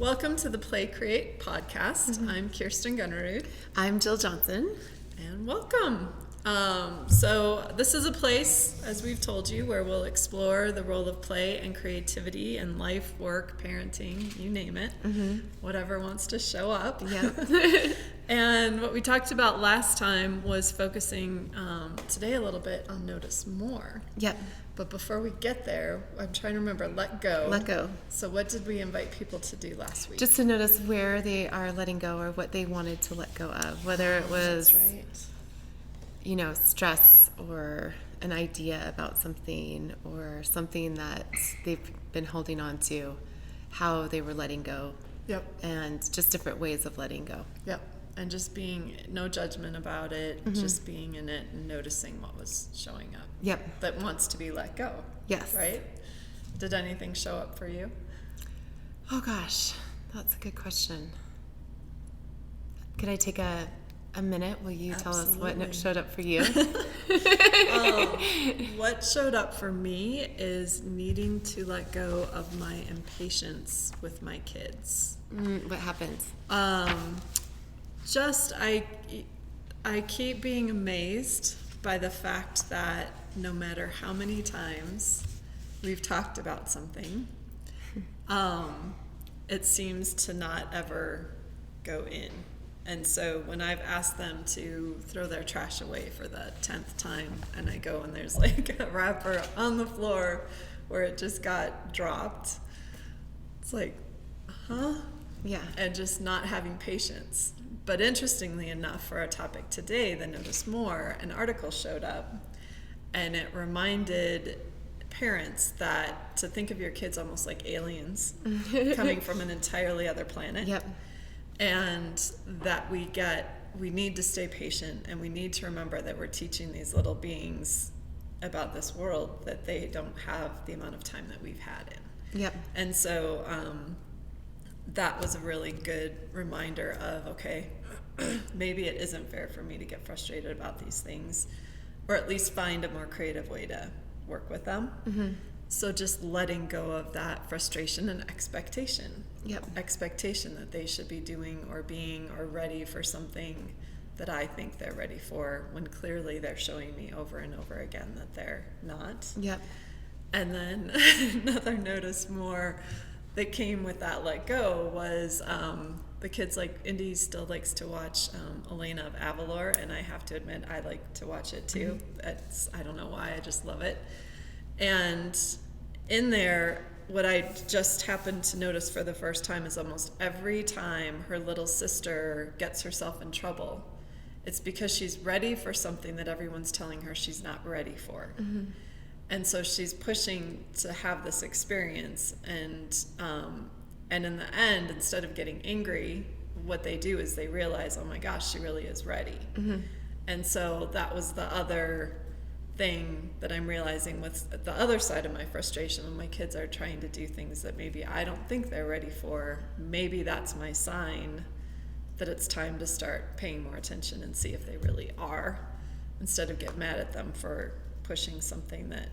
Welcome to the PlayCreate Podcast. I'm Kirsten Gunnerud. I'm Jill Johnson. And welcome. So this is a place, as we've told you, where we'll explore the role of play and creativity in life, work, parenting, you name it, whatever wants to show up. Yep. And what we talked about last time was focusing today a little bit on notice more. Yep. But before we get there, I'm trying to remember, let go. Let go. So what did we invite people to do last week? Just to notice where they are letting go or what they wanted to let go of, whether it was, That's right. Stress or an idea about something or something that they've been holding on to, how they were letting go. Yep. And just different ways of letting go. Yep. And just being, no judgment about it, just being in it and noticing what was showing up. Yep. That wants to be let go. Yes. Right? Did anything show up for you? Oh gosh, that's a good question. Could I take a minute? Will you tell us what showed up for you? What showed up for me is needing to let go of my impatience with my kids. What happens? I keep being amazed by the fact that no matter how many times we've talked about something, it seems to not ever go in. And so when I've asked them to throw their trash away for the 10th time, and I go and there's like a wrapper on the floor where it just got dropped, it's like, huh? Yeah. And just not having patience. But interestingly enough, for our topic today, the Notice More, an article showed up, and it reminded parents that to think of your kids almost like aliens coming from an entirely other planet. Yep. And that we need to stay patient, and we need to remember that we're teaching these little beings about this world that they don't have the amount of time that we've had in. Yep. And so that was a really good reminder of, okay, maybe it isn't fair for me to get frustrated about these things, or at least find a more creative way to work with them. So just letting go of that frustration and expectation. Yep. Expectation that they should be doing or being or ready for something that I think they're ready for, when clearly they're showing me over and over again that they're not. Yep. And then another Notice More that came with that let go was the kids, like Indy still likes to watch Elena of Avalor, and I have to admit I like to watch it too. I don't know why, I just love it. And in there, what I just happened to notice for the first time is almost every time her little sister gets herself in trouble, it's because she's ready for something that everyone's telling her she's not ready for. And so she's pushing to have this experience, and in the end, instead of getting angry, what they do is they realize, oh my gosh, she really is ready. And so that was the other thing that I'm realizing with the other side of my frustration, when my kids are trying to do things that maybe I don't think they're ready for. Maybe that's my sign that it's time to start paying more attention and see if they really are, instead of get mad at them for pushing something that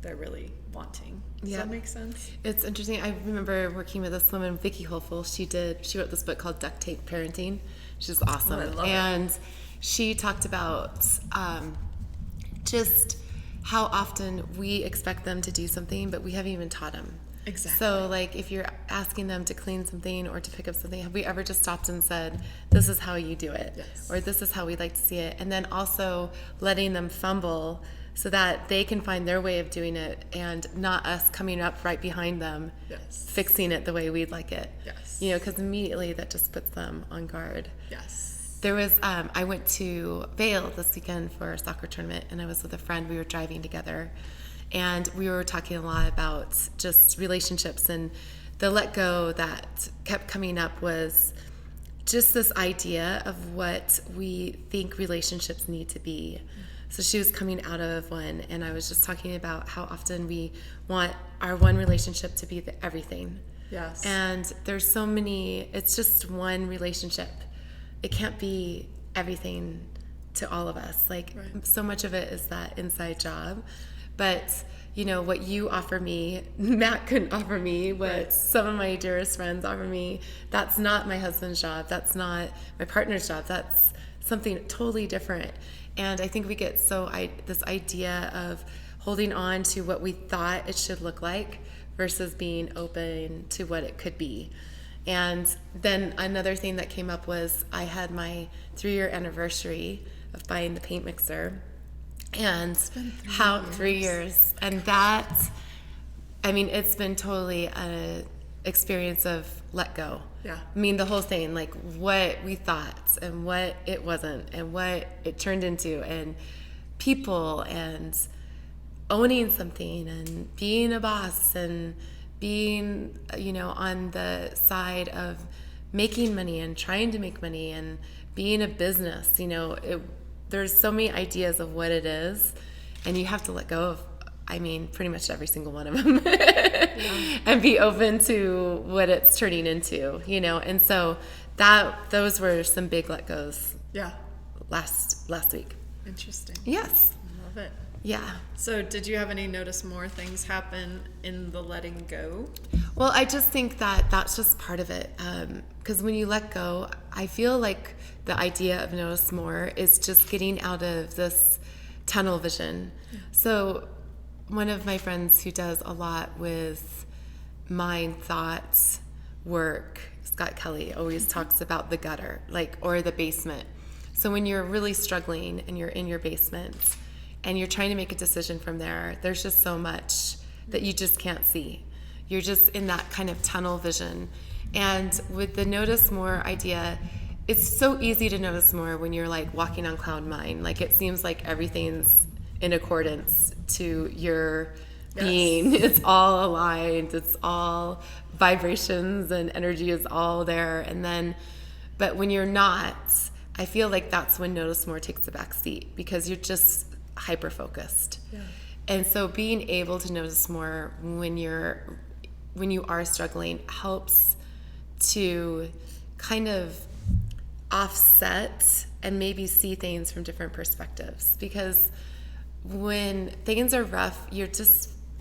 they're really wanting. Does that make sense? It's interesting. I remember working with this woman, Vicki Hopeful. She wrote this book called Duct Tape Parenting. She's awesome. I love it. She talked about just how often we expect them to do something, but we haven't even taught them. Exactly. So, like, if you're asking them to clean something or to pick up something, have we ever just stopped and said, this is how you do it? Yes. Or this is how we like to see it? And then also letting them fumble so that they can find their way of doing it, and not us coming up right behind them, fixing it the way we'd like it. Yes. Because immediately that just puts them on guard. Yes. There was, I went to Vail this weekend for a soccer tournament, and I was with a friend. We were driving together, and we were talking a lot about just relationships, and the let go that kept coming up was just this idea of what we think relationships need to be. So she was coming out of one, and I was just talking about how often we want our one relationship to be the everything. Yes. And there's so many, it's just one relationship. It can't be everything to all of us. Like, so much of it is that inside job. But what you offer me, Matt couldn't offer me, what some of my dearest friends offer me. That's not my husband's job. That's not my partner's job. That's something totally different. And I think we get this idea of holding on to what we thought it should look like versus being open to what it could be. And then another thing that came up was I had my 3-year anniversary of buying the paint mixer. And how 3 years. And that, it's been totally an experience of let go. Yeah. The whole thing, like what we thought and what it wasn't and what it turned into, and people, and owning something, and being a boss, and being, on the side of making money and trying to make money and being a business. There's so many ideas of what it is, and you have to let go of, pretty much every single one of them and be open to what it's turning into, and so those were some big let goes last week. Interesting. Yes. I love it. Yeah. So did you have any notice more things happen in the letting go? Well, I just think that that's just part of it. Because when you let go, I feel like the idea of notice more is just getting out of this tunnel vision. Yeah. So one of my friends who does a lot with mind, thoughts, work, Scott Kelly, always talks about the gutter, or the basement. So when you're really struggling and you're in your basement and you're trying to make a decision from there, there's just so much that you just can't see. You're just in that kind of tunnel vision. And with the notice more idea, it's so easy to notice more when you're walking on cloud nine. It seems like everything's in accordance to your being. It's all aligned. It's all vibrations, and energy is all there. But when you're not, I feel like that's when notice more takes a back seat, because you're just hyper focused. Yeah. And so being able to notice more when you are struggling helps to kind of offset and maybe see things from different perspectives. Because when things are rough,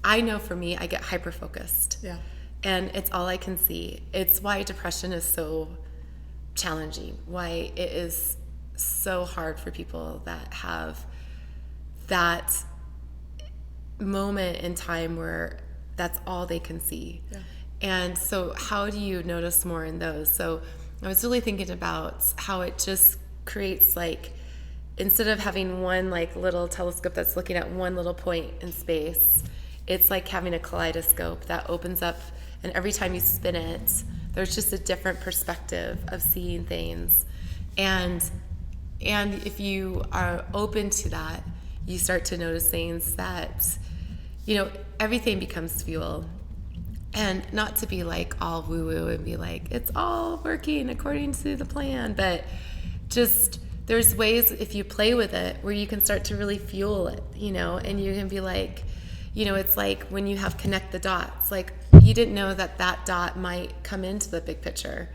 I know for me, I get hyper focused. Yeah. And it's all I can see. It's why depression is so challenging, why it is so hard for people that have that moment in time where that's all they can see. Yeah. And so how do you notice more in those? So I was really thinking about how it just creates, instead of having one little telescope that's looking at one little point in space, it's like having a kaleidoscope that opens up, and every time you spin it, there's just a different perspective of seeing things. And if you are open to that, you start to notice things that, everything becomes fuel. And not to be all woo-woo and be it's all working according to the plan, but just there's ways, if you play with it, where you can start to really fuel it, and you can be it's like when you have connect the dots, you didn't know that dot might come into the big picture,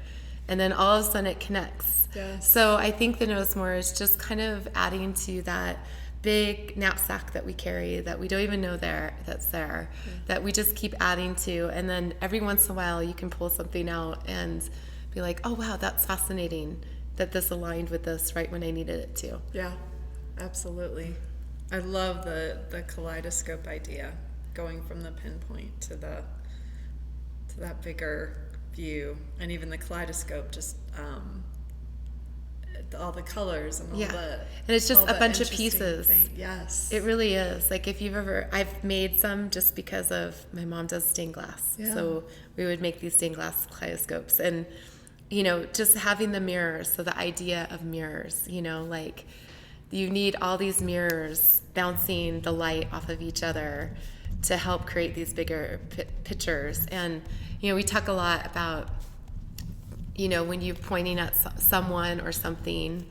and then all of a sudden it connects. Yes. So I think the notice more is just kind of adding to that big knapsack that we carry that we don't even know that's there, that we just keep adding to, and then every once in a while you can pull something out and be oh wow, that's fascinating that this aligned with this right when I needed it to. Yeah, absolutely. I love the kaleidoscope idea, going from the pinpoint to that bigger view, and even the kaleidoscope, just all the colors and all the, and it's just a bunch of pieces. Yes, it really is. If you've I've made some just because of my mom does stained glass, so we would make these stained glass kaleidoscopes, and just having the mirrors. So the idea of mirrors, you need all these mirrors bouncing the light off of each other to help create these bigger pictures. And we talk a lot about when you're pointing at someone or something,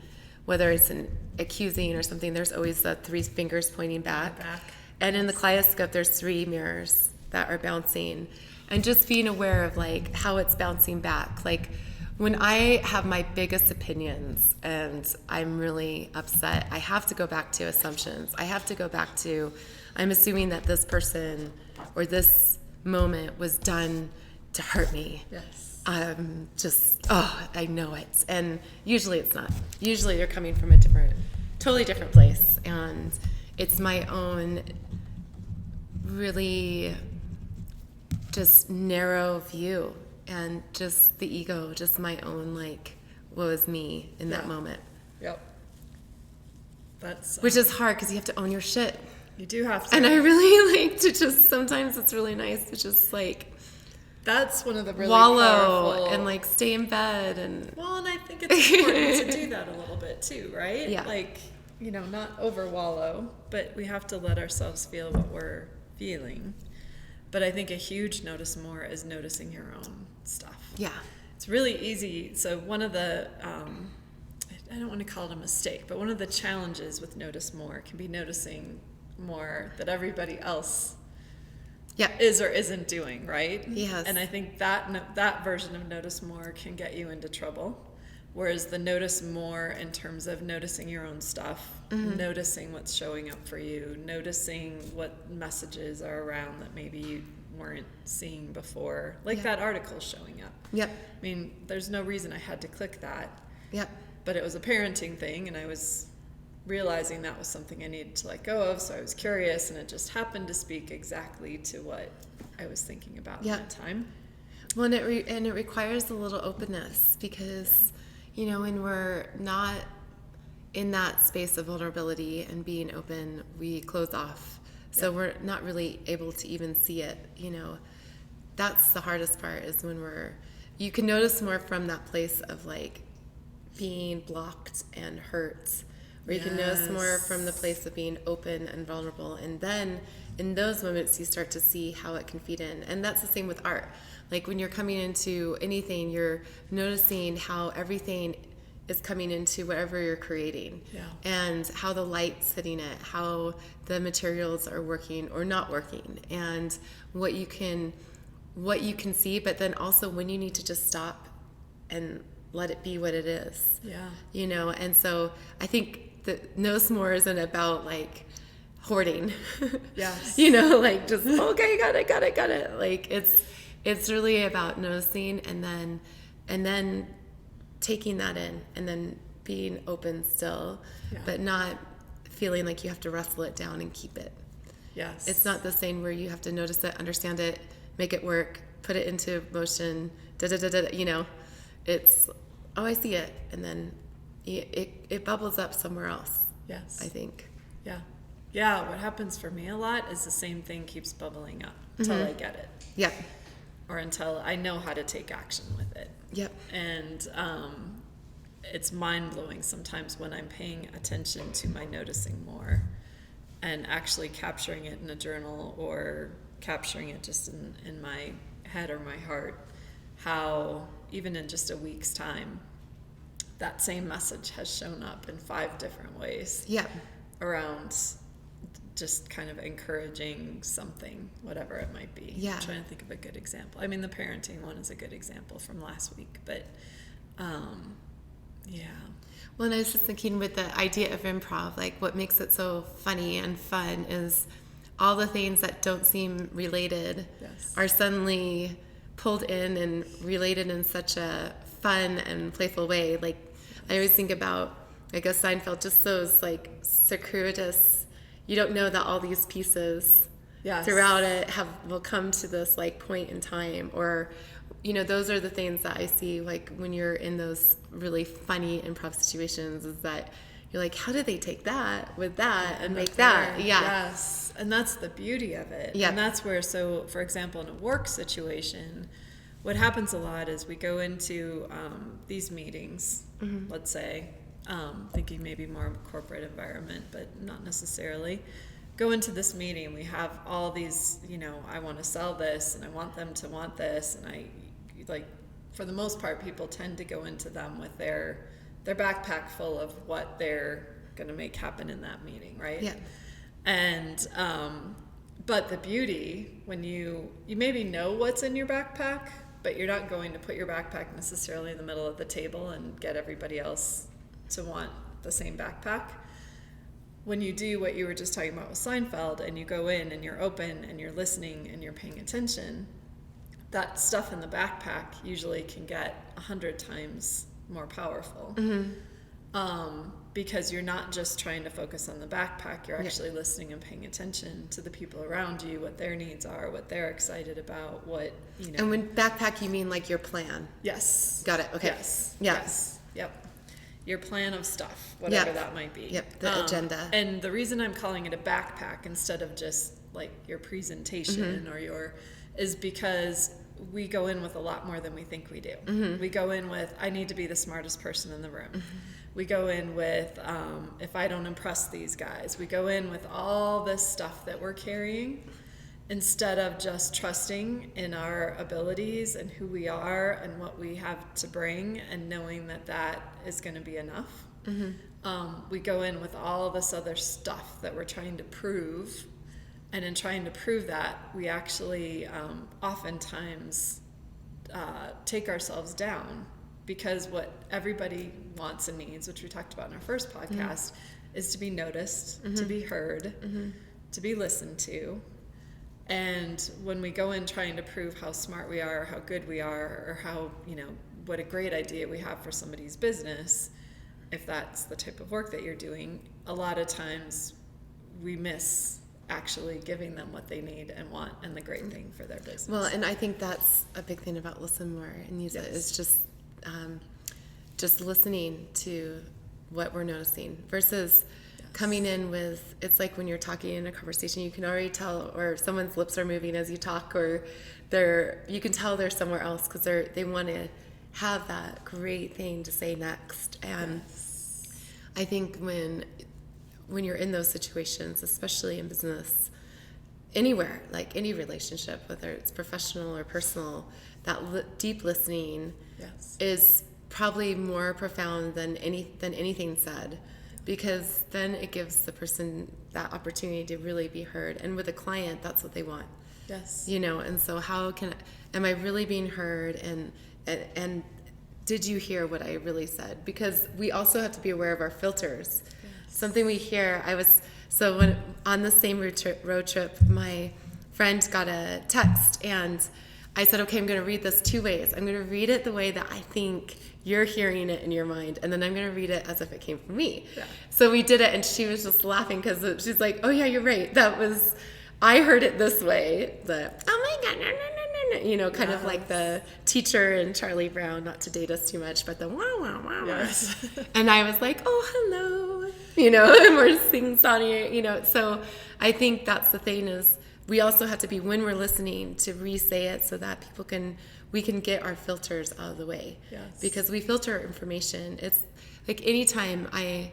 whether it's an accusing or something, there's always the 3 fingers pointing back. And in the kaleidoscope, there's 3 mirrors that are bouncing, and just being aware of how it's bouncing back. When I have my biggest opinions and I'm really upset, I have to go back to assumptions. I have to go back to, I'm assuming that this person or this moment was done to hurt me. Yes. I know it. And usually it's not. Usually they're coming from a totally different place. And it's my own really just narrow view and just the ego, just my own, like, woe is me in that moment. Yep. That's which is hard because you have to own your shit. You do have to. And I really like to just, sometimes it's really nice to just like that's one of the really wallow powerful... and like stay in bed and and I think it's important to do that a little bit too, right? Yeah. Like, not over wallow, but we have to let ourselves feel what we're feeling. But I think a huge notice more is noticing your own stuff. Yeah. It's really easy. So one of the I don't want to call it a mistake, but one of the challenges with notice more can be noticing more that everybody else is or isn't doing, right? Yes. And I think that version of notice more can get you into trouble. Whereas the notice more in terms of noticing your own stuff, noticing what's showing up for you, noticing what messages are around that maybe you weren't seeing before, like that article showing up. Yep. I mean, there's no reason I had to click that. Yep. But it was a parenting thing, and I was realizing that was something I needed to let go of, so I was curious, and it just happened to speak exactly to what I was thinking about at the time. Well, and it requires a little openness because, when we're not in that space of vulnerability and being open, we close off. So we're not really able to even see it, That's the hardest part is when you can notice more from that place of like being blocked and hurt, or you can notice more from the place of being open and vulnerable. And then in those moments, you start to see how it can feed in. And that's the same with art. Like when you're coming into anything, you're noticing how everything is coming into whatever you're creating, and how the light's hitting it, how the materials are working or not working, and what you can see, but then also when you need to just stop and let it be what it is. And so I think that notice more isn't about like hoarding. Like just okay, got it. Like it's really about noticing and then taking that in and then being open still, but not feeling like you have to wrestle it down and keep it. It's not the same where you have to notice it, understand it, make it work, put it into motion, It's, I see it, and then it bubbles up somewhere else. I think. What happens for me a lot is the same thing keeps bubbling up until I get it. Or until I know how to take action with it. And it's mind-blowing sometimes when I'm paying attention to my noticing more and actually capturing it in a journal or capturing it just in my head or my heart, how even in just a week's time, that same message has shown up in 5 different ways. Around just kind of encouraging something, whatever it might be. I'm trying to think of a good example. I mean, the parenting one is a good example from last week, but Well, and I was just thinking with the idea of improv, like what makes it so funny and fun is all the things that don't seem related are suddenly pulled in and related in such a fun and playful way. Like I always think about, like a Seinfeld, just those like circuitous, you don't know that all these pieces throughout it will come to this like point in time, or those are the things that I see like when you're in those really funny improv situations, is that you're like, how did they take that with that and make that? And that's the beauty of it. And that's where, so for example, in a work situation, what happens a lot is we go into these meetings, let's say, thinking maybe more of a corporate environment, but not necessarily. Go into this meeting, we have all these, I want to sell this and I want them to want this, and I like, for the most part, people tend to go into them with their backpack full of what they're going to make happen in that meeting, right? And but the beauty, when you maybe know what's in your backpack, but you're not going to put your backpack necessarily in the middle of the table and get everybody else to want the same backpack. When you do what you were just talking about with Seinfeld, and you go in and you're open and you're listening and you're paying attention, that stuff in the backpack usually can get 100 times more powerful. Because you're not just trying to focus on the backpack, you're actually listening and paying attention to the people around you, what their needs are, what they're excited about, what, you know. And when backpack, you mean like your plan? Yes. Got it. Okay. Yes. Yeah. Yes. Yep. Your plan of stuff, whatever that might be. Yep. The agenda. And the reason I'm calling it a backpack instead of just like your presentation or your, is because we go in with a lot more than we think we do. We go in with, I need to be the smartest person in the room. We go in with, if I don't impress these guys. We go in with all this stuff that we're carrying instead of just trusting in our abilities and who we are and what we have to bring and knowing that that is going to be enough. We go in with all this other stuff that we're trying to prove. And in trying to prove that, we actually oftentimes take ourselves down, because what everybody wants and needs, which we talked about in our first podcast, is to be noticed, to be heard, to be listened to. And when we go in trying to prove how smart we are, or how good we are, or how, you know, what a great idea we have for somebody's business, if that's the type of work that you're doing, a lot of times we miss actually giving them what they need and want and the great thing for their business. Well, and I think that's a big thing about listen more and use it, is just listening to what we're noticing versus coming in with, it's like when you're talking in a conversation, you can already tell, or someone's lips are moving as you talk, or you can tell they're somewhere else because they want to have that great thing to say next. And I think when you're in those situations, especially in business, anywhere, like any relationship, whether it's professional or personal, that deep listening is probably more profound than anything said, because then it gives the person that opportunity to really be heard. And with a client, that's what they want. Yes. You know, and so am I really being heard? And did you hear what I really said? Because we also have to be aware of our filters. Something we hear, when on the same road trip, my friend got a text, and I said, okay, I'm going to read this two ways. I'm going to read it the way that I think you're hearing it in your mind, and then I'm going to read it as if it came from me. Yeah. So we did it, and she was just laughing because she's like, oh yeah, you're right. I heard it this way. Oh my God, no, you know, kind of like the teacher in Charlie Brown, not to date us too much, but the wah, wah, wah, wah. And I was like, oh, hello, you know, and we're sing-songy, you know. So I think that's the thing, is we also have to be, when we're listening, to re-say it so that we can get our filters out of the way. Yes. Because we filter information. It's like anytime a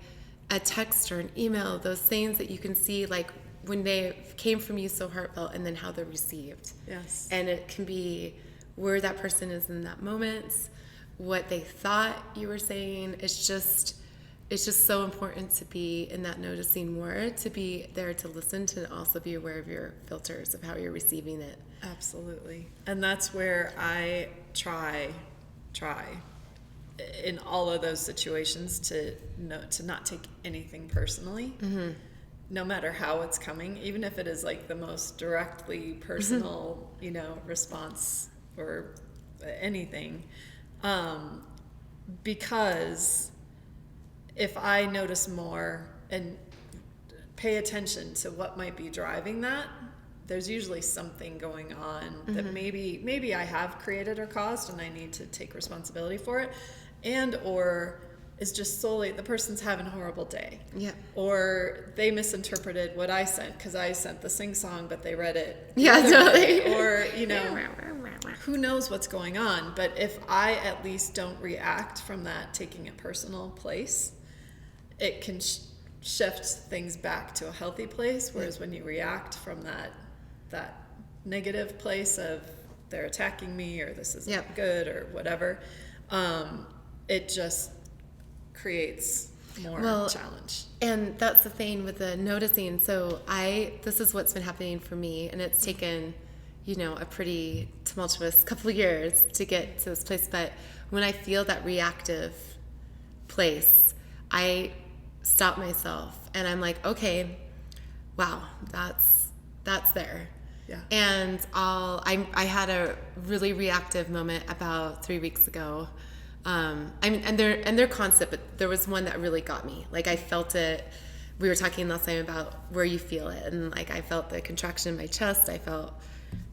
text or an email, those things that you can see, like when they came from you so heartfelt, and then how they're received. Yes. And it can be where that person is in that moment, what they thought you were saying. It's just so important to be in that noticing more, to be there to listen, to also be aware of your filters of how you're receiving it. Absolutely. And that's where I try in all of those situations to not take anything personally. No matter how it's coming, even if it is like the most directly personal, you know, response or anything. Because if I notice more and pay attention to what might be driving that, there's usually something going on that maybe I have created or caused, and I need to take responsibility for it, or is just solely the person's having a horrible day. Yeah. Or they misinterpreted what I sent because I sent the sing-song, but they read it. Yeah, totally. Or, you know, who knows what's going on. But if I at least don't react from that taking it personal place, it can shift things back to a healthy place. Whereas when you react from that negative place of they're attacking me or this isn't good or whatever, it just creates more challenge. And that's the thing with the noticing. So this is what's been happening for me, and it's taken a pretty tumultuous couple of years to get to this place. But when I feel that reactive place, I stop myself and I'm like, okay, wow, that's there. Yeah. And I had a really reactive moment about 3 weeks ago. And they're constant, but there was one that really got me. Like I felt it. We were talking last time about where you feel it, and like I felt the contraction in my chest.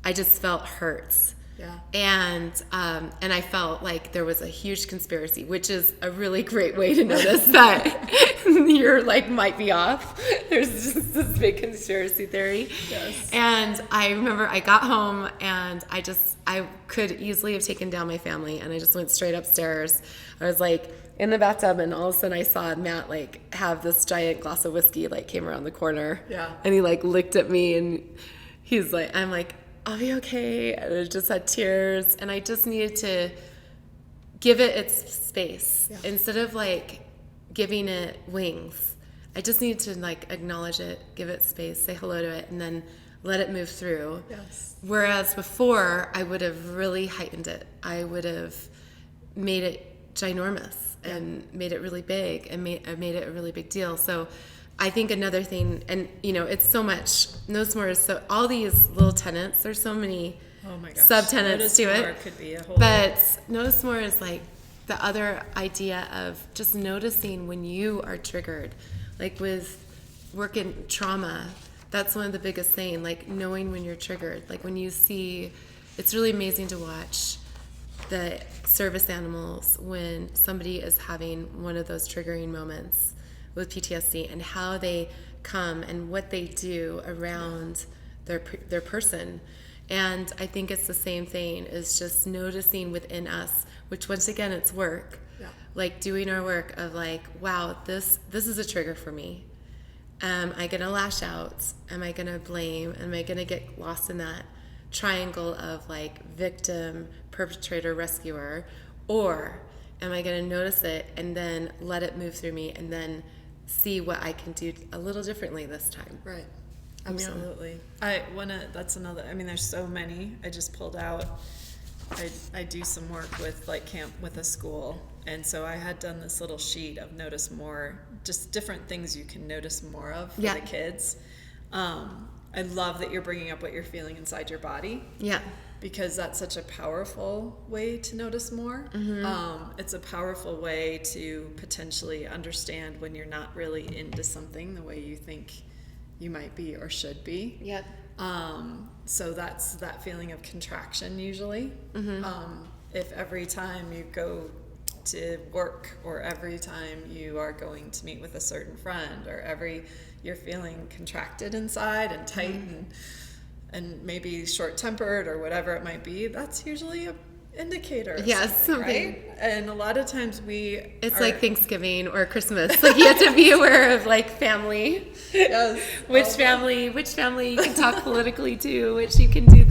I just felt hurts. Yeah. And I felt like there was a huge conspiracy, which is a really great way to notice that you're like might be off. There's just this big conspiracy theory. Yes. And I remember I got home and I could easily have taken down my family, and I just went straight upstairs. I was like in the bathtub, and all of a sudden I saw Matt like have this giant glass of whiskey like came around the corner. Yeah. And he like looked at me and he's like, I'm like, I'll be okay. And I just had tears, and I just needed to give it its space. Yeah. Instead of like giving it wings. I just needed to like acknowledge it, give it space, say hello to it, and then let it move through. Yes. Whereas before, I would have really heightened it. I would have made it ginormous and made it really big and made it a really big deal. So I think another thing, and it's so much, notice more is so, all these little tenets, there's so many subtenets to it. Could be a whole but notice more is like the other idea of just noticing when you are triggered. Like with work in trauma, that's one of the biggest things, like knowing when you're triggered. Like when you see, it's really amazing to watch the service animals when somebody is having one of those triggering moments with PTSD, and how they come and what they do around their person. And I think it's the same thing, is just noticing within us, which once again, it's work. Yeah. Like doing our work of like, wow, this is a trigger for me. Am I gonna lash out? Am I gonna blame? Am I gonna get lost in that triangle of like victim, perpetrator, rescuer? Or am I gonna notice it and then let it move through me and then see what I can do a little differently this time? Right. Absolutely. That's another, there's so many. I just pulled out, I do some work with like camp with a school. And so I had done this little sheet of notice more, just different things you can notice more of for the kids. I love that you're bringing up what you're feeling inside your body. Yeah. Because that's such a powerful way to notice more. Mm-hmm. It's a powerful way to potentially understand when you're not really into something the way you think you might be or should be. Yep. So that's that feeling of contraction usually. Mm-hmm. If every time you go to work, or every time you are going to meet with a certain friend, or you're feeling contracted inside and tight, mm-hmm. and maybe short-tempered or whatever it might be, that's usually a indicator of something, right? And a lot of times it's like Thanksgiving or Christmas. Like you have to be aware of like family. Yes. which family you can talk politically to, which you can do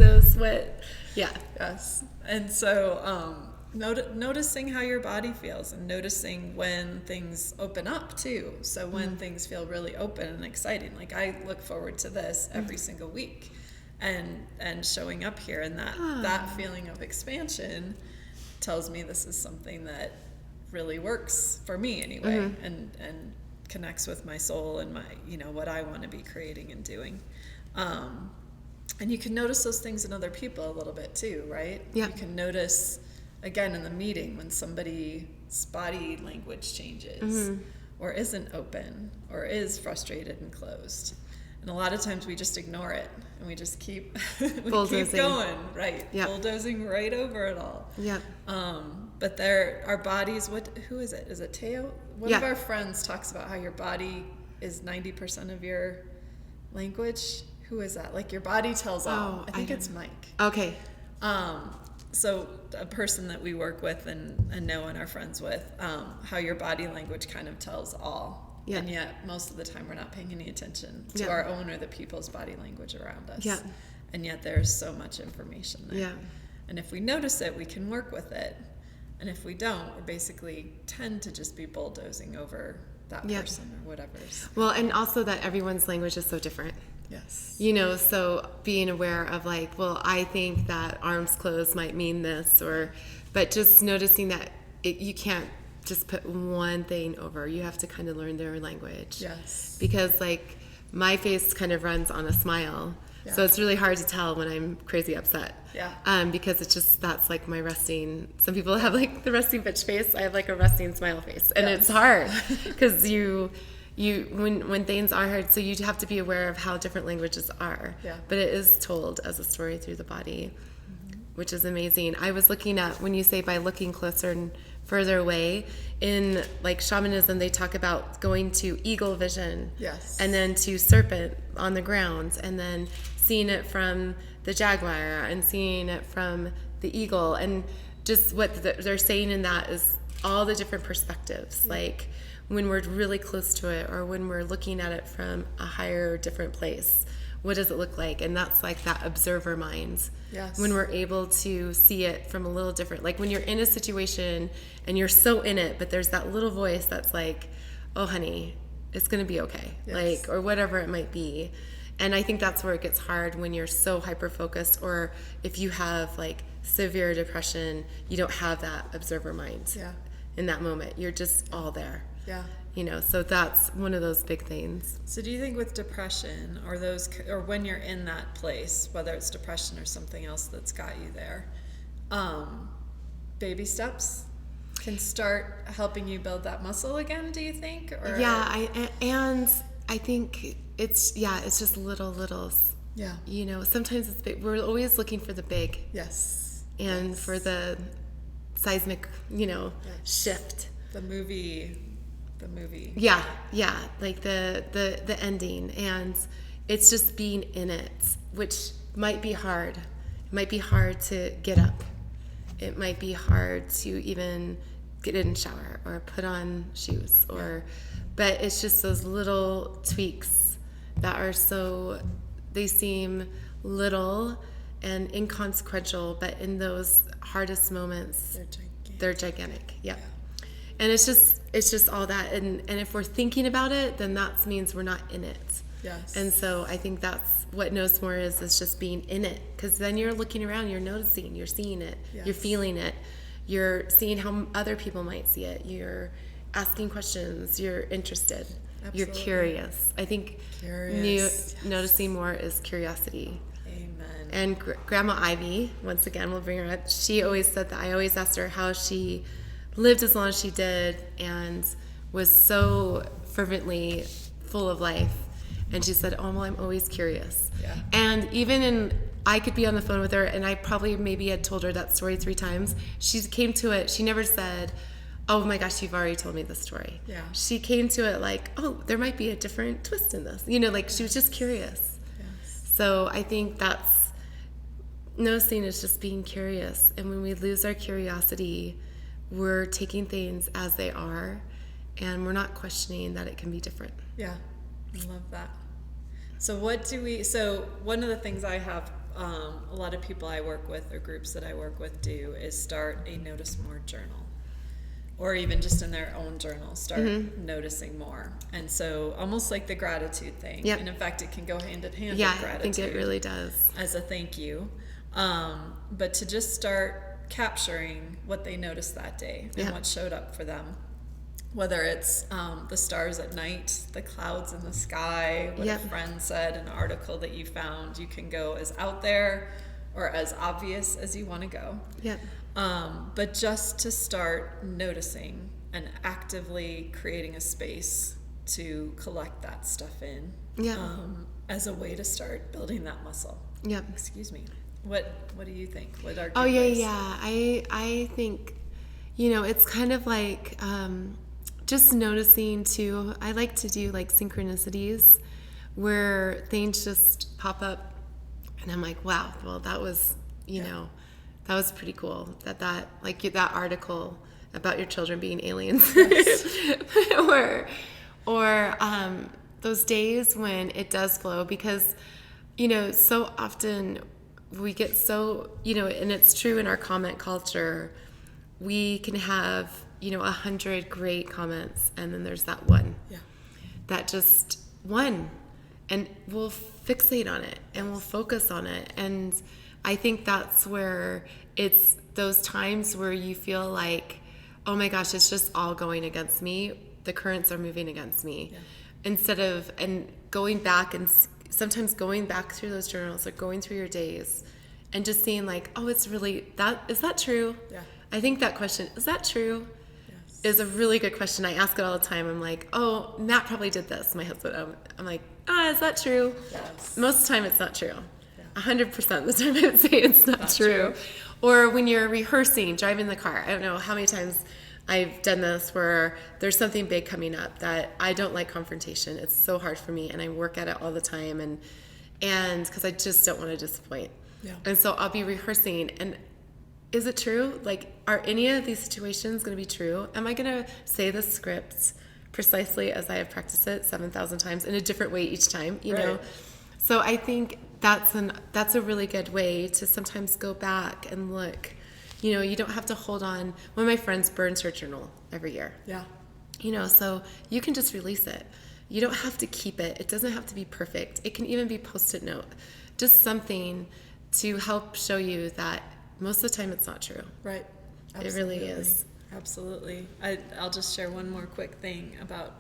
Yes. And so noticing how your body feels, and noticing when things open up too. So when things feel really open and exciting, like I look forward to this every single week. And showing up here, and that feeling of expansion tells me this is something that really works for me anyway, mm-hmm. and connects with my soul and my what I want to be creating and doing. And you can notice those things in other people a little bit too, right? Yeah. You can notice again in the meeting when somebody's body language changes, mm-hmm. or isn't open, or is frustrated and closed. And a lot of times we just ignore it, and we just keep keep going, right? Yep. Bulldozing right over it all. Yeah. But our bodies. Who is it? Is it Teo? One of our friends talks about how your body is 90% of your language. Who is that? Like your body tells all. I think it's Mike. Okay. So a person that we work with and know and are friends with, how your body language kind of tells all. Yeah. And yet most of the time we're not paying any attention to our own or the people's body language around us. Yeah. And yet there's so much information there. Yeah. And if we notice it, we can work with it. And if we don't, we basically tend to just be bulldozing over that person or whatever. Well, and also that everyone's language is so different. Yes. You know, so being aware of like, well, I think that arms closed might mean this, but just noticing that you can't just put one thing over. You have to kind of learn their language. Yes. Because like my face kind of runs on a smile. Yeah. So it's really hard to tell when I'm crazy upset. Yeah. Because it's just, that's like my resting. Some people have like the resting bitch face. I have like a resting smile face. And it's hard because when things are hard, so you have to be aware of how different languages are. Yeah. But it is told as a story through the body, which is amazing. I was looking at, when you say by looking closer and further away, in like shamanism, they talk about going to eagle vision. Yes. And then to serpent on the ground, and then seeing it from the jaguar and seeing it from the eagle. And just what they're saying in that is all the different perspectives. Yeah. Like when we're really close to it, or when we're looking at it from a higher, different place, what does it look like? And that's like that observer mind. Yes. When we're able to see it from a little different, like when you're in a situation and you're so in it, but there's that little voice that's like, oh honey, it's going to be okay. Yes. Like, or whatever it might be. And I think that's where it gets hard, when you're so hyper focused, or if you have like severe depression, you don't have that observer mind. Yeah. In that moment, you're just all there. Yeah. You know, so that's one of those big things. So do you think with depression, or when you're in that place, whether it's depression or something else that's got you there, baby steps can start helping you build that muscle again, do you think? Or... Yeah, I think it's just littles. Yeah. You know, sometimes it's big. We're always looking for the big. Yes. And for the seismic, shift. The movie. Yeah, like the ending, and it's just being in it, which might be hard. It might be hard to get up. It might be hard to even get in the shower or put on shoes, but it's just those little tweaks that are they seem little and inconsequential, but in those hardest moments, they're gigantic. Yeah. And it's just all that, and if we're thinking about it, then that means we're not in it. Yes. And so I think that's what Knows More is just being in it, because then you're looking around, you're noticing, you're seeing it, you're feeling it, you're seeing how other people might see it, you're asking questions, you're interested, you're curious. I think noticing more is curiosity. Amen. And Grandma Ivy, once again, we'll bring her up. She always said that. I always asked her how she lived as long as she did and was so fervently full of life. And she said, oh, well, I'm always curious. Yeah. And I could be on the phone with her, and I probably maybe had told her that story 3 times. She came to it, she never said, oh my gosh, you've already told me this story. Yeah. She came to it like, oh, there might be a different twist in this. Like she was just curious. Yes. So I think that's, noticing is just being curious. And when we lose our curiosity, we're taking things as they are, and we're not questioning that it can be different. Yeah, I love that. So one of the things I have, a lot of people I work with, or groups that I work with, do is start a Notice More journal, or even just in their own journal, start noticing more. And so almost like the gratitude thing. Yep. And in fact, it can go hand in hand Yeah, with gratitude. I think it really does. As a thank you. But to just start capturing what they noticed that day and what showed up for them, whether it's the stars at night, the clouds in the sky, what a friend said, an article that you found. You can go as out there or as obvious as you want to go. But just to start noticing and actively creating a space to collect that stuff in, as a way to start building that muscle. Excuse me. What do you think? What are good ways? I think, it's kind of like just noticing too. I like to do like synchronicities where things just pop up, and I'm like, wow, well, that was, that was pretty cool. That like that article about your children being aliens, or those days when it does flow, because so often we get so, and it's true in our comment culture, we can have 100 great comments, and then there's that one that just one, and we'll fixate on it and we'll focus on it. And I think that's where it's those times where you feel like, oh my gosh, it's just all going against me. The currents are moving against me. Yeah. Instead of, and going back and sometimes going back through those journals or going through your days and just seeing like, oh, it's really, is that true? Yeah. I think that question, is that true? Yes. Is a really good question. I ask it all the time. I'm like, oh, Matt probably did this. My husband, I'm like, is that true? Yes. Most of the time it's not true. 100% of the time I would say it's not true. Or when you're rehearsing, driving the car. I don't know how many times I've done this where there's something big coming up that I don't like confrontation. It's so hard for me, and I work at it all the time, and because I just don't want to disappoint. Yeah. And so I'll be rehearsing, and is it true? Like, are any of these situations going to be true? Am I going to say the script precisely as I have practiced it 7,000 times in a different way each time? You know. So I think that's a really good way to sometimes go back and look. You know, you don't have to hold on. One of my friends burns her journal every year. Yeah. You know, so you can just release it. You don't have to keep it. It doesn't have to be perfect. It can even be Post-it note. Just something to help show you that most of the time it's not true. Right. Absolutely. It really is. Absolutely. I'll just share one more quick thing about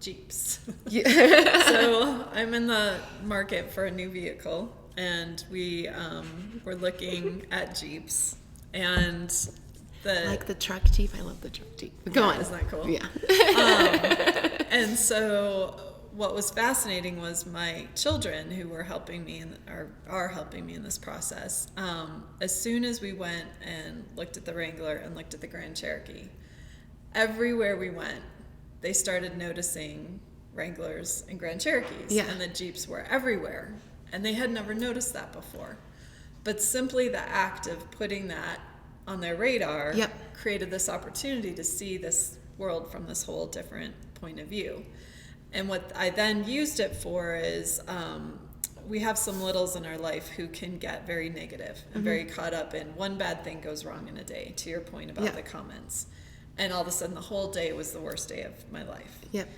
Jeeps. Yeah. So I'm in the market for a new vehicle, and we were looking at Jeeps, and like the truck Jeep. I love the truck Jeep. Go on. Isn't that cool? Yeah. And so what was fascinating was my children, who were helping me are helping me in this process. As soon as we went and looked at the Wrangler and looked at the Grand Cherokee, everywhere we went, they started noticing Wranglers and Grand Cherokees, and the Jeeps were everywhere, and they had never noticed that before. But simply the act of putting that on their radar created this opportunity to see this world from this whole different point of view. And what I then used it for is we have some littles in our life who can get very negative and very caught up in one bad thing goes wrong in a day, to your point about the comments. And all of a sudden the whole day was the worst day of my life. Yep.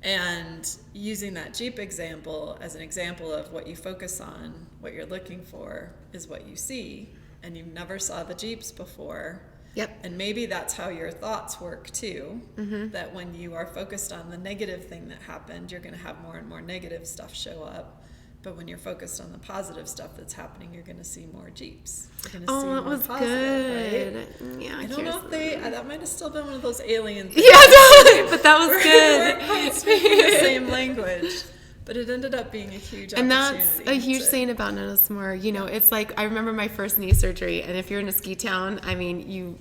And using that Jeep example as an example of what you focus on, what you're looking for is what you see. And you never saw the Jeeps before. Yep. And maybe that's how your thoughts work too, that when you are focused on the negative thing that happened, you're going to have more and more negative stuff show up. But when you're focused on the positive stuff that's happening, you're going to see more Jeeps. You're going to see that more was positive, good. Right? Yeah, I don't know if that might have still been one of those alien things. Yeah, no, but that was good. We weren't speaking the same language. But it ended up being a huge opportunity. And that's a huge thing about Notice More. You know, it's like, I remember my first knee surgery, and if you're in a ski town, I mean,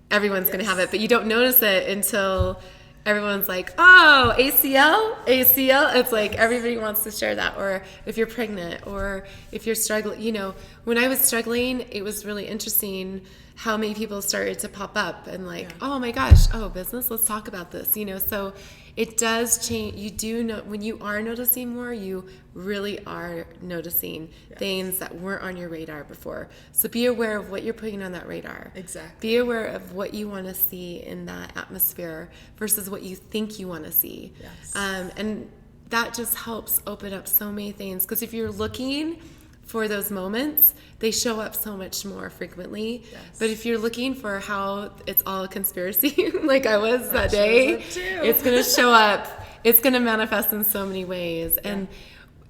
everyone's going to have it, but you don't notice it until everyone's like, oh, ACL? It's like everybody wants to share that. Or if you're pregnant, or if you're struggling. You know, when I was struggling, it was really interesting how many people started to pop up and like, oh my gosh, business, let's talk about this. You know, so it does change. You do know when you are noticing more, you really are noticing things that weren't on your radar before. So be aware of what you're putting on that radar. Exactly. Be aware of what you want to see in that atmosphere versus what you think you want to see. Yes. And that just helps open up so many things. Because if you're looking for those moments, they show up so much more frequently. Yes. But if you're looking for how it's all a conspiracy, like I was that day, it's going to show up. It's going to manifest in so many ways. Yeah. And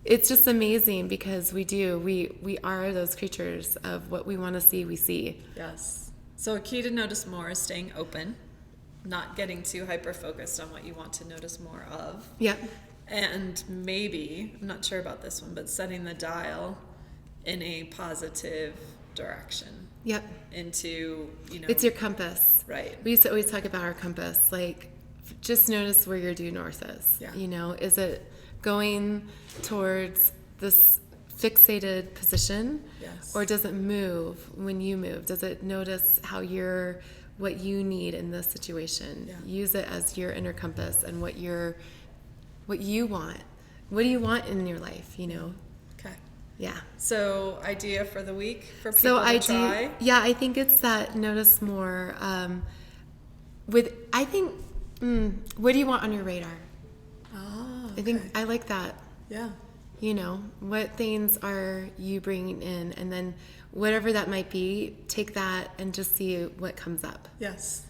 it's just amazing because we are those creatures of what we want to see, we see. Yes. So a key to notice more is staying open, not getting too hyper-focused on what you want to notice more of. Yep. And maybe, I'm not sure about this one, but setting the dial in a positive direction. Yep. Into, it's your compass. Right. We used to always talk about our compass. Like, just notice where your due north is. Yeah. You know, is it going towards this fixated position? Yes. Or does it move when you move? Does it notice what you need in this situation? Yeah. Use it as your inner compass and what you want. What do you want in your life, you know? Yeah. So idea for the week for people to try? Yeah, I think it's that notice more what do you want on your radar? Oh, okay. I think I like that. Yeah. You know, what things are you bringing in? And then whatever that might be, take that and just see what comes up. Yes,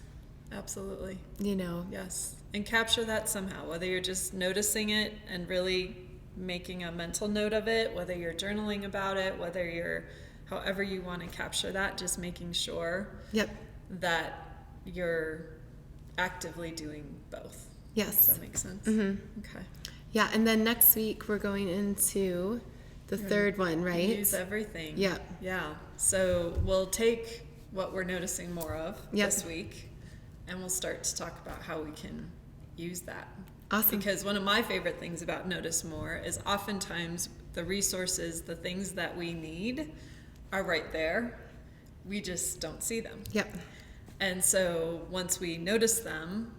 absolutely. You know? Yes. And capture that somehow, whether you're just noticing it and really making a mental note of it, whether you're journaling about it, whether you're, however you want to capture that, just making sure Yep. that you're actively doing both. Yes. Does that make sense? Mm-hmm. Okay. Yeah, and then next week we're going into the third one, right? Use everything. Yep. Yeah. So we'll take what we're noticing more of Yep. this week, and we'll start to talk about how we can use that. Awesome. Because one of my favorite things about Notice More is oftentimes the resources, the things that we need are right there. We just don't see them. Yep. And so once we notice them,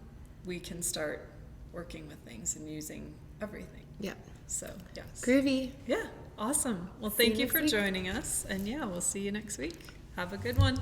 we can start working with things and using everything. Yep. So, yes. Groovy. Yeah, awesome. Well, See you thank you next for week. joining us. And yeah, we'll see you next week. Have a good one.